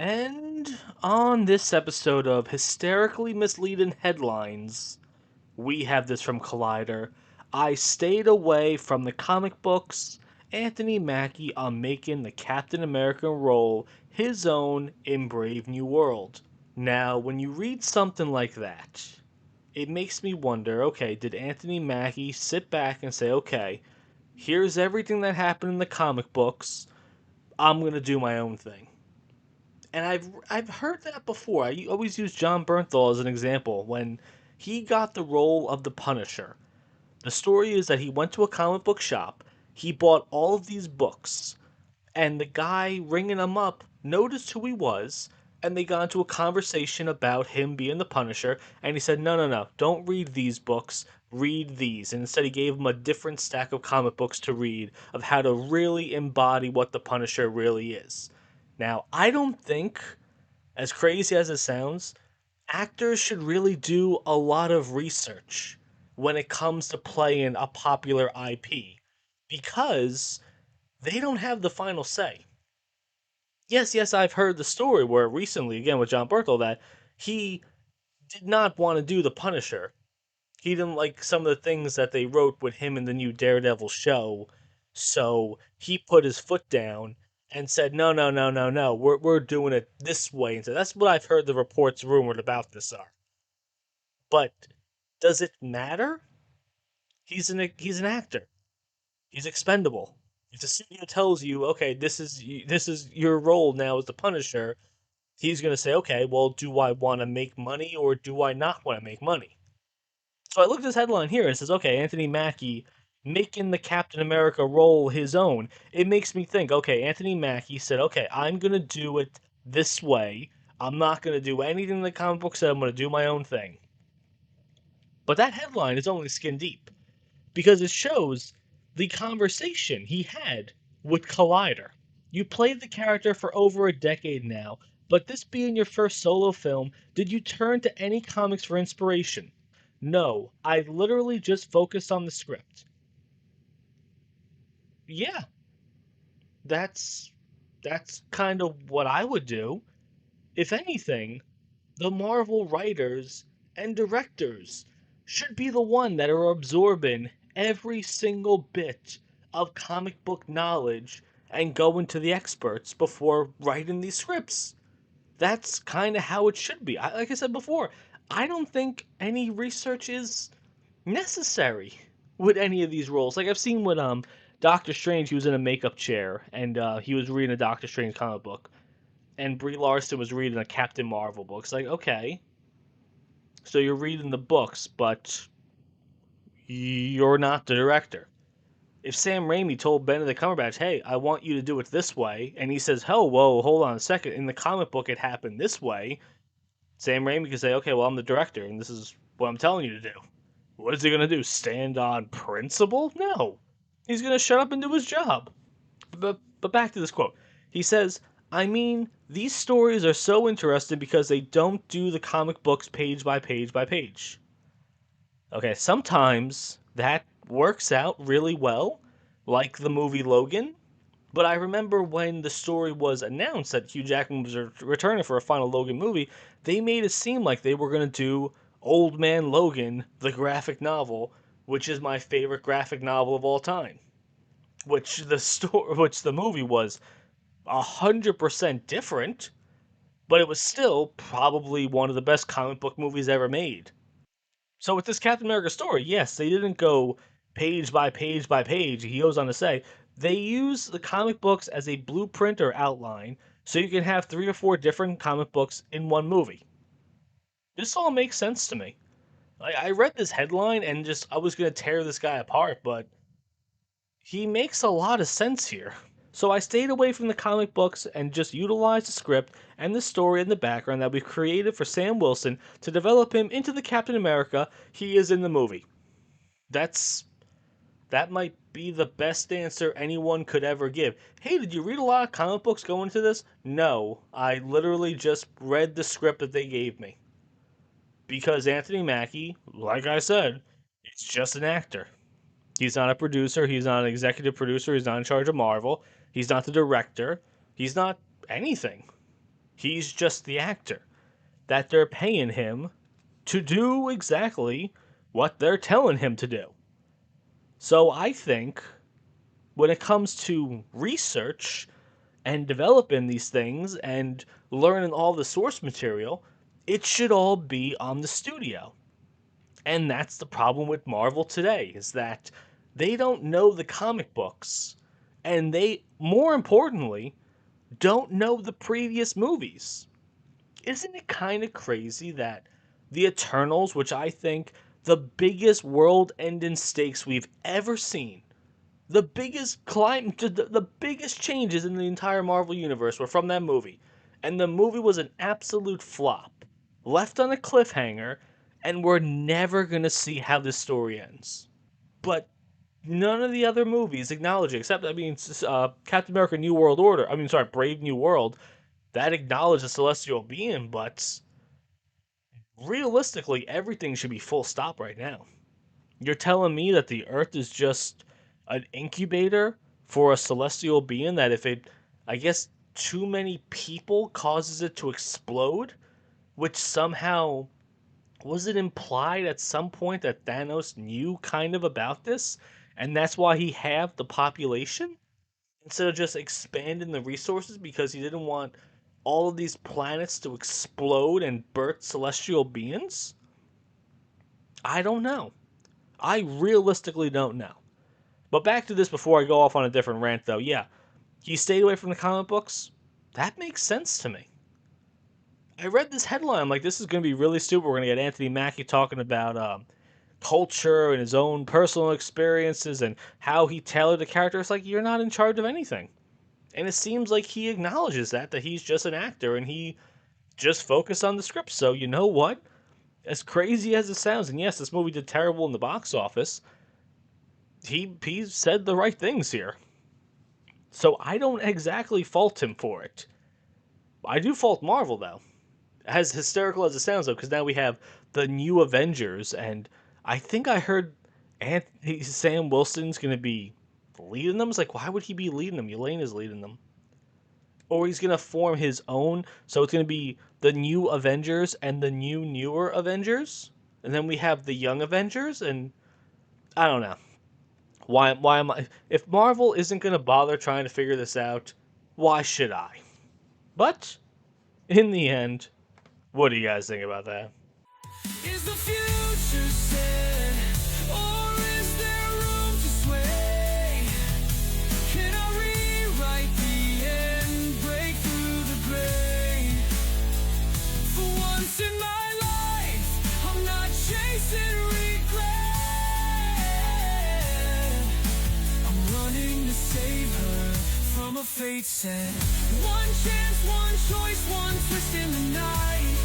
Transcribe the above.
And on this episode of Hysterically Misleading Headlines, we have this from Collider. I stayed away from the comic books. Anthony Mackie on making the Captain America role his own in Brave New World. Now, when you read something like that, it makes me wonder, okay, did Anthony Mackie sit back and say, okay, here's everything that happened in the comic books, I'm going to do my own thing? And I've heard that before. I always use John Bernthal as an example. When he got the role of the Punisher, the story is that he went to a comic book shop, he bought all of these books, and the guy ringing him up noticed who he was, and they got into a conversation about him being the Punisher, and he said, no, no, no, don't read these books, read these. And instead he gave him a different stack of comic books to read of how to really embody what the Punisher really is. Now, I don't think, as crazy as it sounds, actors should really do a lot of research when it comes to playing a popular IP because they don't have the final say. Yes, yes, I've heard the story where recently, again with John Berthel, that he did not want to do the Punisher. He didn't like some of the things that they wrote with him in the new Daredevil show, so he put his foot down and said, "No, no, no, no, no, we're doing it this way." And so that's what I've heard the reports rumored about this are. But does it matter? He's an actor. He's expendable. If the studio tells you, okay, this is your role now as the Punisher, he's going to say, okay, well, do I want to make money or do I not want to make money? So I looked at this headline here and it says, okay, Anthony Mackie making the Captain America role his own. It makes me think, okay, Anthony Mackie said, okay, I'm going to do it this way. I'm not going to do anything the comic book said. I'm going to do my own thing. But that headline is only skin deep because it shows the conversation he had with Collider. You played the character for over a decade now, but this being your first solo film, did you turn to any comics for inspiration? No, I literally just focused on the script. Yeah, that's that's kind of what I would do. If anything, the Marvel writers and directors should be the one that are absorbing every single bit of comic book knowledge and going to the experts before writing these scripts. That's kind of how it should be. Like I said before, I don't think any research is necessary with any of these roles. Like I've seen with Doctor Strange, he was in a makeup chair and he was reading a Doctor Strange comic book, and Brie Larson was reading a Captain Marvel book. It's like, okay, so you're reading the books, but you're not the director. If Sam Raimi told Benedict Cumberbatch, "Hey, I want you to do it this way," and he says, "Oh, whoa, hold on a second. In the comic book, it happened this way," Sam Raimi could say, "Okay, well, I'm the director, and this is what I'm telling you to do." What is he gonna do? Stand on principle? No, he's gonna shut up and do his job. But back to this quote. He says, I mean, these stories are so interesting because they don't do the comic books page by page by page. Okay, sometimes that works out really well, like the movie Logan. But I remember when the story was announced that Hugh Jackman was returning for a final Logan movie, they made it seem like they were going to do Old Man Logan, the graphic novel, which is my favorite graphic novel of all time. Which the movie was 100% different, but it was still probably one of the best comic book movies ever made. So with this Captain America story, yes, they didn't go page by page by page. He goes on to say they use the comic books as a blueprint or outline, so you can have three or four different comic books in one movie. This all makes sense to me. I read this headline and just I was gonna tear this guy apart, but he makes a lot of sense here. So I stayed away from the comic books and just utilized the script and the story in the background that we've created for Sam Wilson to develop him into the Captain America he is in the movie. That's that might be the best answer anyone could ever give. Hey, did you read a lot of comic books going into this? No, I literally just read the script that they gave me. Because Anthony Mackie, like I said, is just an actor. He's not a producer. He's not an executive producer. He's not in charge of Marvel. He's not the director. He's not anything. He's just the actor that they're paying him to do exactly what they're telling him to do. So I think when it comes to research and developing these things and learning all the source material, it should all be on the studio. And that's the problem with Marvel today is that they don't know the comic books and they more importantly don't know the previous movies. Isn't it kind of crazy that the Eternals, which I think the biggest world-ending stakes we've ever seen, the biggest the biggest changes in the entire Marvel universe were from that movie, and the movie was an absolute flop, left on a cliffhanger, and we're never gonna see how this story ends. But none of the other movies acknowledge it, except Captain America: New World Order. Brave New World. That acknowledged the celestial being, but realistically, everything should be full stop right now. You're telling me that the Earth is just an incubator for a celestial being that if it, I guess, too many people causes it to explode, which somehow was it implied at some point that Thanos knew kind of about this, and that's why he halved the population instead of just expanding the resources because he didn't want all of these planets to explode and birth celestial beings? I don't know. I realistically don't know. But back to this before I go off on a different rant, though. Yeah, he stayed away from the comic books. That makes sense to me. I read this headline. I'm like, this is going to be really stupid. We're going to get Anthony Mackie talking about culture and his own personal experiences and how he tailored the character. It's like, you're not in charge of anything. And it seems like he acknowledges that he's just an actor and he just focused on the script. So, you know what? As crazy as it sounds, and yes, this movie did terrible in the box office, he said the right things here. So I don't exactly fault him for it. I do fault Marvel though. As hysterical as it sounds though, because now we have the new Avengers, and I think I heard Sam Wilson's gonna be leading them. It's like, why would he be leading them? Elaine is leading them. Or he's gonna form his own, so it's gonna be the new Avengers and the newer Avengers, and then we have the young Avengers, and I don't know. Why am I? If Marvel isn't gonna bother trying to figure this out, why should I? But in the end, what do you guys think about that? Is the future set, or is there room to sway? Can I rewrite the end, break through the gray? For once in my life, I'm not chasing regret. I'm running to save her from a fate set. One chance, one choice, one twist in the night.